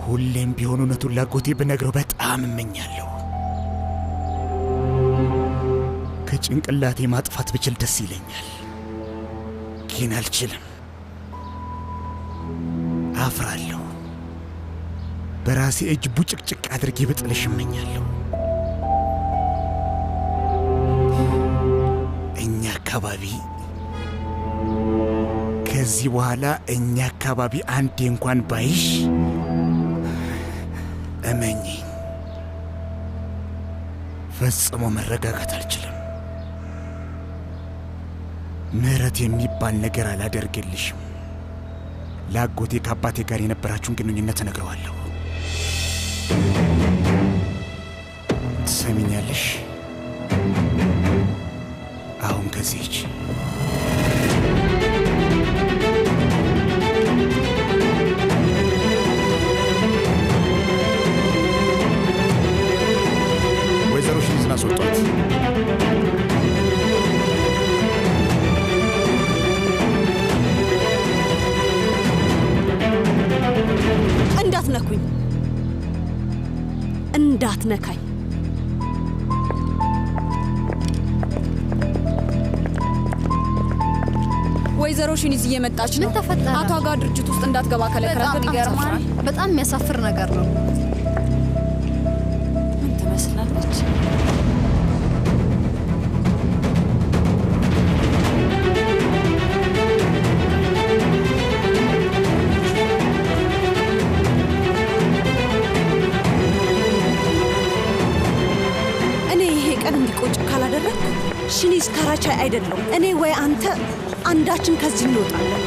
ሁሌም ቢሆን እውነቱን ላጎቴ ብነግረው በጣም እመኛለሁ። ከጭንቅላቴ ማጥፋት ብችል ደስ ይለኛል፣ ግን አልችልም። አፍራለሁ። በራሴ እጅ ቡጭቅጭቅ አድርጌ ብጥልሽ እመኛለሁ። እኛ አካባቢ ከዚህ በኋላ እኛ አካባቢ አንዴ እንኳን ባይሽ እመኚ፣ ፈጽሞ መረጋጋት አልችልም። ምህረት የሚባል ነገር አላደርግልሽም። ላጎቴ ከአባቴ ጋር የነበራችሁን ግንኙነት እነግረዋለሁ። ትሰሚኛለሽ? አሁን ከዚህች ወይዘሮ ሽንዝን አስወጧት። እንዳትነኩኝ፣ እንዳትነካኝ። ወይዘሮ ሽንዝ እየመጣች ነው። ምን ተፈጠረ? አቶ አጋ ድርጅት ውስጥ እንዳትገባ ከለከላት። ይገርማል። በጣም የሚያሳፍር ነገር ነው። ምን ትመስላለች? እኔ ይሄ ቀን እንዲቆጭ ካላደረግኩ ሽንዝ ካራቻይ አይደለም። እኔ ወይ አንተ አንዳችን ከዚህ እንወጣለን።